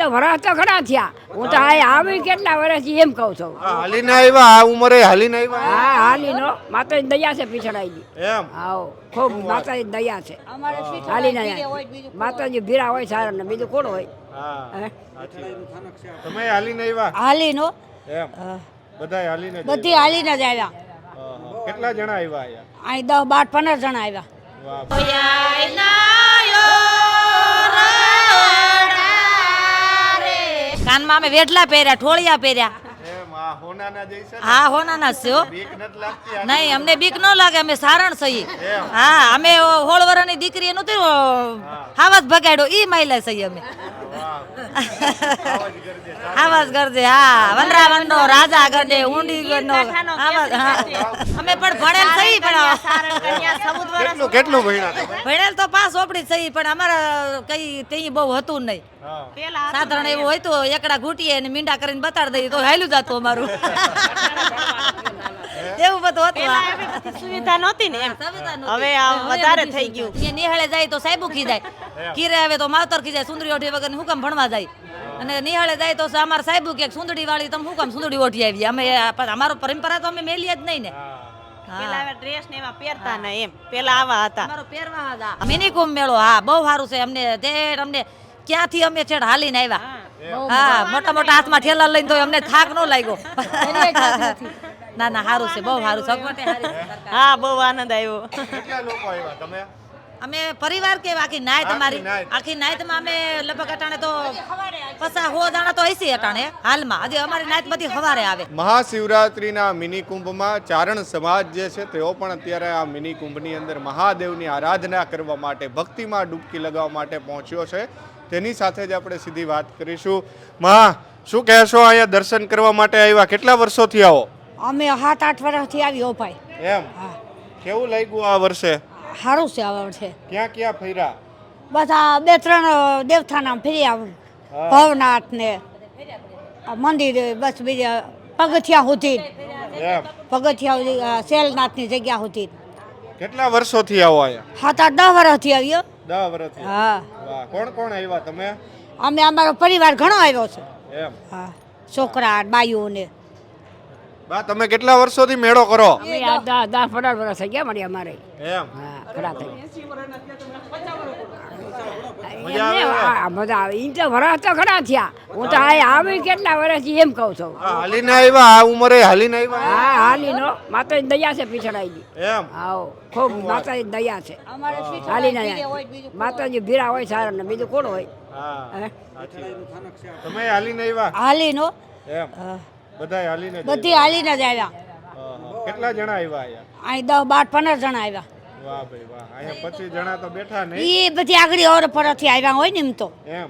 તો વરસ તો ઘણા થયા. હું તો આ આવી કેટલા વર્ષથી એમ કહું છું. હાલીને આવ્યા આ ઉંમરે હાલીને આવ્યા હા હાલીનો માતાજી દયા છે પીછડાઈ. એમ આવો ખૂબ માતાજી દયા છે. હાલીને માતાજી ભીરા હોય સારા ને બીજું કોણ હોય. હા તમે હાલીને આવ્યા હાલીનો એમ બધાય હાલીને જ બધી હાલીને જ આવ્યા. આવ્યા? કેટલા જણા આવ્યા અહીંયા? અહીં 10, 12, 15 જણા આવ્યા. વાહ કાનમાં અમે વેઢલા પહેર્યા, ઠોળિયા પહેર્યા. એમ આ હોનાના જઈશે ને? હા હોનાના જ છે હો. બીક નથી લાગતી આ? નહીં અમને બીક ન લાગે, અમે સારણ છીએ. હા અમે 16 વર્ષની દીકરી નહોતી હાવજ ભગાડ્યો ઈ માયલા છીએ અમે. આવાજ કરજે હા વનરા વનનો રાજા ગઢે ઊંડી ગઢનો આવાજ. હા અમે પણ ભણેલ થઈ પણ કેટલું ભણ્યા તમે? ભણેલ તો પાસ ઓપડી થઈ પણ અમારા કઈ કઈ બહુ હતું નહીં. સાધારણ એવું હોય તો એકડા ઘૂટીએ ને મીંડા કરીને બતાડી દઈએ તો હાલ્યું જતું અમારું. એવું બધું હતું. સુવિધા નહોતી ને એમ. હવે આ વધારે થઈ ગયું. નિહાળે જાય તો સાહેબુ ખીજાય, કીરે આવે તો માવતર ખીજાય, સુંદરી ઓઢી વગર હું કામ ભણવા જાય. અને નિહાળે જાય તો અમારા સાહેબુ કે સુંદડી વાળી તમે શું કામ સુંદડી ઓઢી આવી. અમે અમારો પરંપરા તો અમે મેલીએ જ નહીં ને. પેલા ડ્રેસ ને એવા પહેરતા ના એમ. પેલા આવા હતા. અમારો પહેરવા હતા. મિની કુંભ મેળો હા બહુ સારું છે. અમને ક્યાંથી અમે છેડ હાલીને આવ્યા. હા મોટા મોટા હાથમાં ઠેલા લઈને તો અમને થાક ન લાગ્યો. ના ના સારું છે, બહુ સારું સગવટે સારી છે. હા બહુ આનંદ આવ્યો. કેટલા લોકો આવ્યા તમે? અમે પરિવાર કે આખી નાય તમારી આખી નાયતમાં અમે લગભગ અટાણે તો 50 જણા તો હશે અટાણે હાલમાં. હજી અમારી નાયત બધી સવારે આવે. મહાશિવરાત્રિના મિની કુંભમાં ચારણ સમાજ જે છે તેઓ પણ અત્યારે આ મિની કુંભની અંદર મહાદેવની આરાધના કરવા માટે ભક્તિમાં ડૂબકી લગાવવા માટે પહોંચ્યો છે. તેની સાથે જ આપણે સીધી વાત કરીશું. મહા શું કહેશો, અહીંયા દર્શન કરવા માટે આવ્યા? કેટલા વર્ષોથી આવો? અમે 7-8 વર્ષથી આવ્યો ભાઈ. એમ કેવું લાગ્યું આ વર્ષે? સારું છે આ વર્ષે. ક્યાં ક્યાં ફર્યા? બધા 2-3 દેવસ્થાન ફરી આવું. ભવનાથ ને આ મંદિર બસ બીજા પગથિયા સુધી એમ પગથિયા શેલનાથની જગ્યા સુધી. કેટલા વર્ષોથી આવો અહીંયા? 7-8-10 વર્ષથી આવ્યો. 10 વર્ષથી. હા વાહ. કોણ કોણ આવ્યા તમે? અમે અમારો પરિવાર ઘણો આવ્યો છે. એમ હા છોકરા બાઈઓ ને. બા તમે કેટલા વર્ષોથી મેળો કરો? અમે આ 10-15 વર્ષ થઈ ગયા મળ્યા અમારે. એમ હા ખરા થઈ મજા આવે? મજા આવે. ઈ તો વરસ તો ઘણા થયા. હું તો આ આવી કેટલા વર્ષથી એમ કહું છું. હાલીને આવ્યા આ ઉંમરે હાલીને આવ્યા? હા હાલીનો માતાજી દયા છે પીછડાઈ. એમ આવો ખૂબ માતાજી દયા છે. હાલીને માતાજી ભીરા હોય સારા ને બીજું કોણ હોય. હા તમે હાલીને આવ્યા? હાલીનો એમ બધાય હાલીને જ બધી હાલીને જ આવ્યા. આવ્યા? કેટલા જણા આવ્યા અહીંયા? અહીં 10, 12, 15 જણા આવ્યા. વાહ ભાઈ વાહ. અહીંયા 25 જણા તો બેઠા નહીં. એ બધી આગળ ઓર પરથી આવ્યા હોય ને એમ તો. એમ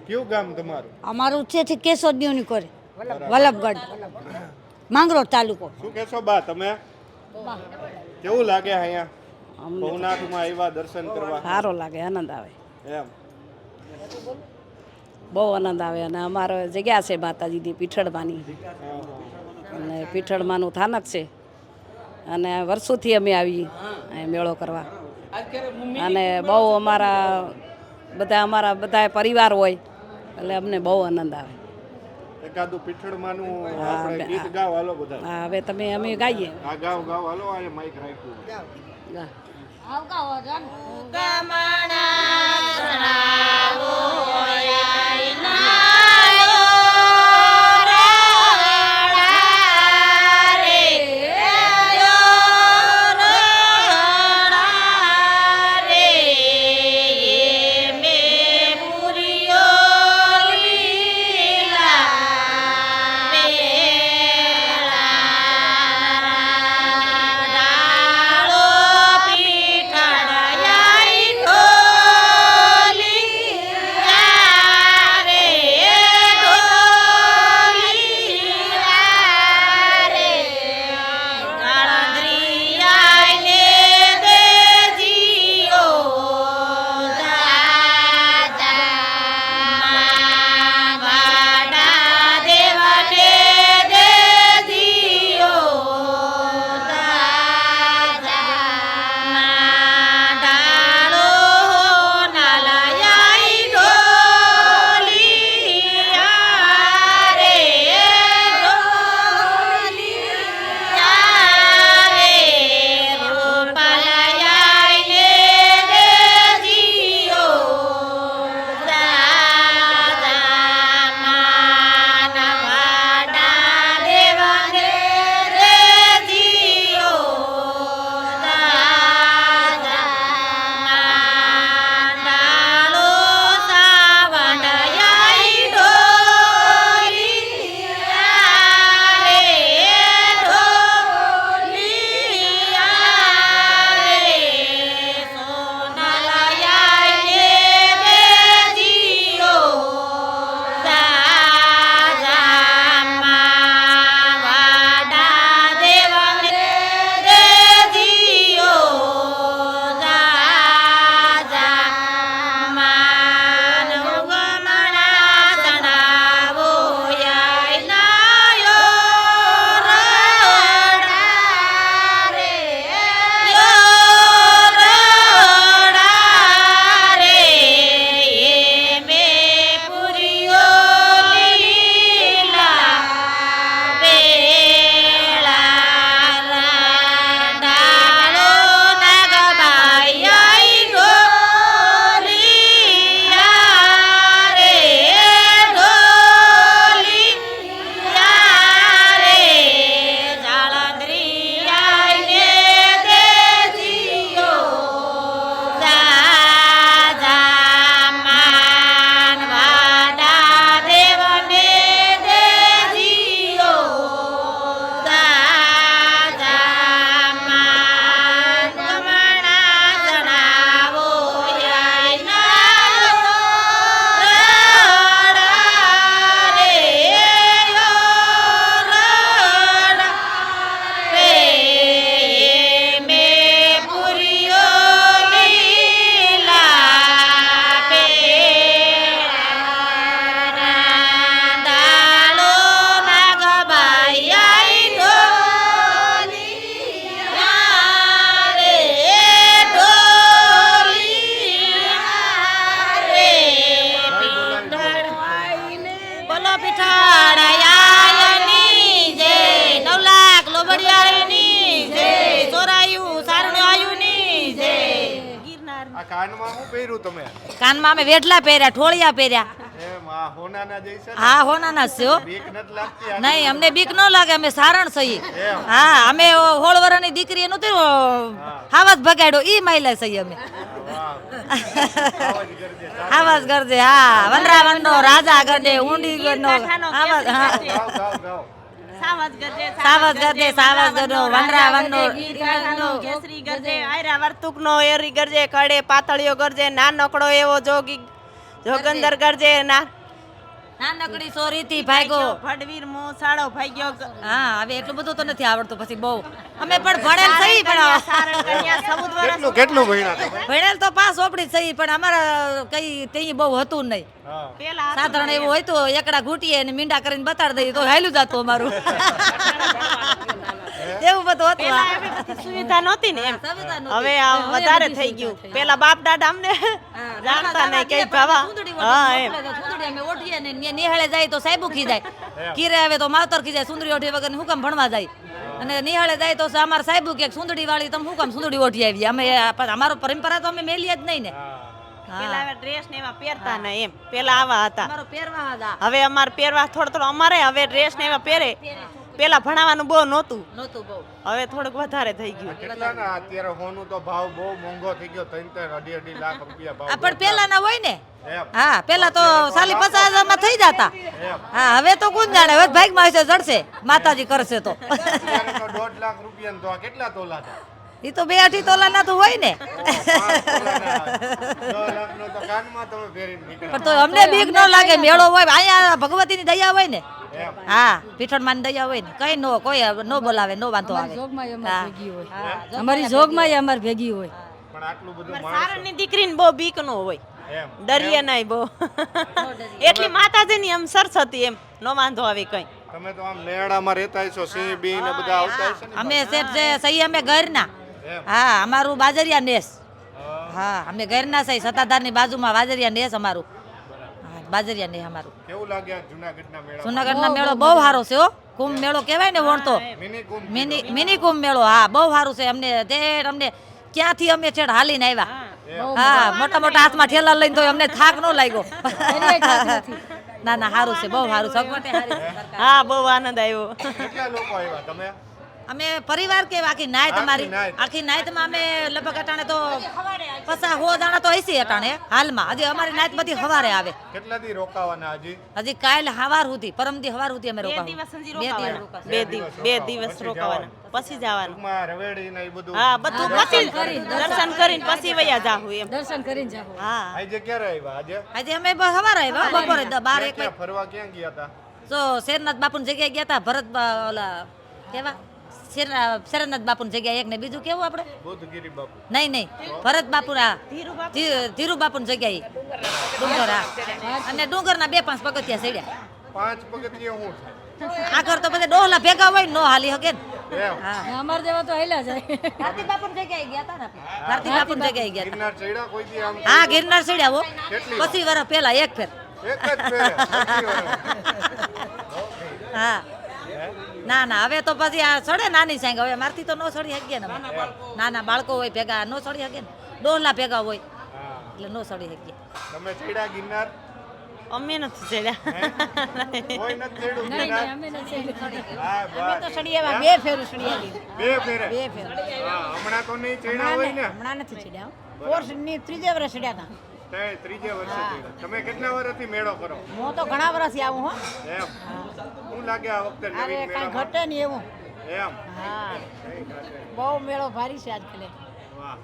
કયું ગામ તમારું? અમારું છે કેશોદની કરે વલ્લભગઢ માંગરોળ તાલુકો. શું કહેશો બા તમે? કેવું લાગે અહીંયા ભવનાથમાં આવ્યા દર્શન કરવા? સારો લાગે, આનંદ આવે, એમ બહુ આનંદ આવે. અને અમારો જગ્યા છે માતાજીની પીઠળમાંની, અને પીઠળમાંનું થાનક છે. અને વર્ષોથી અમે આવી અહીં મેળો કરવા. અને બહુ અમારા બધા પરિવાર હોય એટલે અમને બહુ આનંદ આવે. એકાદું પીઠળમાંનું આપણે ગીત ગાવ હાલો બધા. હા હવે અમે ગાઈએ. આ ગાવ ગાવ હાલો. આ માઈક રાખ્યું. ગા. કાનમાં શું પહેર્યું તમે કાનમાં અમે વેઢલા પહેર્યા, ઠોળિયા પહેર્યા. એમ આ હોનાના જઈશે ને? હા, હોનાના જ છે હો. બીક નથી લાગતી આ? નહીં, અમને બીક ન લાગે, અમે સારણ છીએ. એમ? હા, અમે 16 વર્ષની દીકરી એનું હાવજ ભગાડ્યો ઈ માયલા છીએ અમે. વાહ. આવાજ કરજે. આવાજ કરજે, હા, વનરાવનનો રાજા ગરજે, ઊંડી ગરનો આવાજ, હા. ગાઓ ગાઓ ગાઓ. સાવજ ગરજે સાવજ ગરજે, સાવજ ગરનો, વનરાવનનો કેસરી ગરજે આયરા વર્તુકનો એરી ગરજે કડે પાતળિયો ગરજે નાનકડો એવો જોગી જોગંદર ગરજે નાનકડી સોરીથી ભાગ્યો. ભડવીર મો સાળો ભાગ્યો હા, હવે એટલું બધું તો નથી આવડતું પછી બહુ. અમે પણ ભણેલ થઈ, પણ સારણ કન્યા સબુદ કેટલું કેટલું ભણ્યા તમે? ભણેલ તો પાસ ઓપડી થઈ, પણ અમારા કઈ તે બહુ હતું નહીં. હા. પેલા સાધારણ એવું હોય તો એકડા ઘૂંટીએ અને મીંડા કરીને બતાડી દઈએ તો હાલ્યું જતું અમારું. એવું બધું હતું. પેલા એવી બધી સુવિધા નહોતી ને એમ સુવિધા નહોતી. હવે આ વધારે થઈ ગયું પેલા બાપ દાદા અમને જાણતા નહીં કે ભાવા હા એમ સુંદરી અમે ઓઢીએ ને નિહાળે જાય તો સાહેબુ ખીજાય, કીરે આવે તો માવતર ખીજાય, સુંદરી ઓઢી વગર હું કામ ભણવા જાય, અને નિહાળે જાય તો અમારા સાહેબુ કે સુંદરી વાળી તમે શું કામ સુંદરી ઓઢી આવી. અમે અમારો પરંપરા તો અમે મેલીએ જ નહીં ને. પેલા હવે ડ્રેસ ને એવા પહેરતા ને એમ પેલા આવા હતા અમારો પહેરવા હતા હવે અમાર પહેરવા થોડો અમારે હવે ડ્રેસ ને એવા પહેરે પેલા ભણાવવાનું બહુ નહોતું નહોતું બહુ. હવે થોડુંક વધારે થઈ ગયું કેટલા ના અત્યારે હોનું તો ભાવ બહુ મોંઘો થઈ ગયો 3-3 લાખ રૂપિયા ભાવ. આ પણ પેલા ના હોય ને. એમ. હા, પેલા તો 50,000 માં થઈ જતા. એમ. હા, હવે તો કોણ જાણે, હવે ભાગમાં હશે જડશે, માતાજી કરશે તો. અત્યારે તો 1.5 લાખ રૂપિયા તો આ કેટલા તોલા છે? એ તો 2-2.5 તોલા ના તો હોય ને. 5 તોલાના 10 લાખનો તો કાનમાં તમે પહેરીને નીકળ્યા. પણ તો અમને બીક ન લાગે, મેળો હોય અહીંયા ભગવતીની દયા હોય ને. એમ. હા, પીઠણમાં દયા હોય ને, કઈ નો કોઈ નો બોલાવે, નો વાંધો આવે. અમારી જોગમાં અમારે ભેગી હોય. પણ આટલું બધું માણસ સારણની દીકરીને બહુ બીક નો હોય એમ. ડરીએ નહીં બહુ એટલી માતાજીની એમ સરસ હતી એમ નો વાંધો આવે કઈ તમે તો આમ લેડામાં રહેતા હશો, સિંહ બી ને બધા આવતા હશે ને? અમે શેઠ છે સહી અમે ઘરના. એમ. હા, અમારું બાજરિયા નેસ. હા. હા, અમે ઘરના સહી સત્તાધારની બાજુમાં બાજરિયા નેસ અમારું. હા, બાજરિયા નેસ અમારું. કેવું લાગે આ જૂનાગઢના મેળા? જુનાગઢના મેળો બહુ સારો છે હો. કુંભ મેળો કહેવાય ને વણતો. મિની કુંભ. મિની કુંભ મેળો, હા, બહુ સારું છે. અમને ક્યાંથી અમે છેડ હાલીને આવ્યા. હા, મોટા મોટા હાથમાં ઠેલા લઈને તો અમને થાક ન લાગ્યો. ના ના, સારું છે, બહુ સારું છે. અગવટે સારી છે સરકાર. હા બહુ આનંદ આવ્યો કેટલા લોકો આવ્યા તમે? અમે પરિવાર કે આખી નાઈટ અમારી નાઈટ. આખી નાઈટમાં અમે લગભગ અટાણે તો 50-100 દાણા તો હશે અટાણે હાલમાં. હજી અમારી નાઈટ બધી સવારે આવે. કેટલા દી રોકાવાના હજી? હજી કાલ હવાર સુધી, પરમદી હવાર સુધી અમે બે રોકાવું. દિવસ હજી 2 દિવસ રોકાવાના રોકાશું. બે દિવસ રોકાવાના પછી જવાનું ટૂંકમાં રવેડી ને એ બધું. હા બધું પછી દર્શન કરીને પછી વયા જાહું એમ દર્શન કરીને જાઓ. હા આજે ક્યારે આવ્યા? આજે આજે અમે સવારે આવ્યા બપોરે 12-1 ક્યાં ફરવા ક્યાં ગયા હતા? જો શેરનાથ બાપુની જગ્યાએ ગયા હતા. ભરત ઓલા કેવા શેરનાથ બાપુની જગ્યાએ એક ને બીજું કેવું આપણે બુદ્ધગીરી બાપુ. નહીં ભરત બાપુના ધીરુ બાપુની જગ્યાએ ડુંગર. હા, અને ડુંગરના 2-5 પગથિયા ચડ્યા. 5 પગથિયા શું છે? આગળ તો બધા ડોહલા ભેગા હોય ને નો હાલી હકે ને. એમ. હા, અમારે જેવા તો હેલા જાય. ભારતી બાપુની જગ્યાએ ગયા હતા ને આપણે. ભારતી બાપુની જગ્યાએ ગયા ગિરનાર ચડ્યા કોઈ દી આમ? હતા. હા, ગિરનાર ચડ્યા હો. કેટલી 25 વર્ષ પહેલા એક ફેર. એક જ ફેરે? કેટલી વાર? હા, ના ના, હવે તો પછી આ ચડે નાની સાંગ. હવે મારથી તો નો ચડી શકીએ ને અમે. નાના બાળકો હોય ભેગા નો ચડી શકે ને, ડોહલા ભેગા હોય હા. એટલે નો ચડી શકીએ. તમે ચડ્યા ગિરનાર? અમે નથી ચડ્યા કોઈ નથી ચડ્યું ગિરનાર? હા, બસ. સળિયાવા 2 ફેરું સળિયાવી. 2 ફેરે? 2 ફેરું. હા, હમણાં તો નહીં ચડ્યા હોય ને? હમણાં નથી ચડ્યા. કોર્સની 3 વર્ષ ચડ્યા હતા. તે ત્રીજે વર્ષે ચડ્યા. તમે કેટલા વર્ષથી મેળો કરો? હું તો ઘણા વર્ષથી આવું હો. એમ. શું લાગે આ વખતે અરે નવીન કાંઈ મેળામાં? ઘટે નહીં એવું. એમ. હા, નહીં ઘટે. બહુ મેળો ભારી છે આજકાલ. વાહ.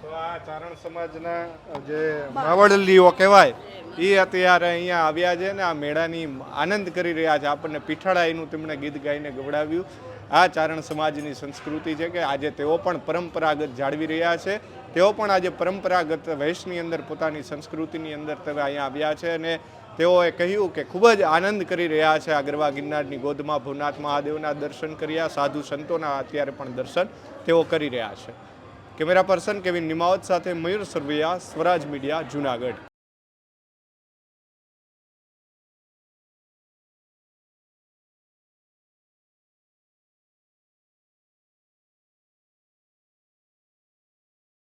તો આ ચારણ સમાજના જે માવડલીઓ કહેવાય એ અત્યારે અહીંયા આવ્યા છે ને આ મેળાની આનંદ કરી રહ્યા છે. આપણને પીઠાળાઈનું તેમણે ગીત ગાઈને ગવડાવ્યું. આ ચારણ સમાજની સંસ્કૃતિ છે કે આજે તેઓ પણ પરંપરાગત જાળવી રહ્યા છે. તેઓ પણ આજે પરંપરાગત વેશની અંદર પોતાની સંસ્કૃતિની અંદર તેઓ અહીંયા આવ્યા છે અને તેઓએ કહ્યું કે ખૂબ જ આનંદ કરી રહ્યા છે. આ ગરવા ગિરનારની ગોદમાં ભવનાથ મહાદેવના દર્શન કર્યા, સાધુ સંતોના અત્યારે પણ દર્શન તેઓ કરી રહ્યા છે. કેમેરા પર્સન કેવિન નિમાવત સાથે મયુર સરવૈયા, સ્વરાજ મીડિયા, જુનાગઢ.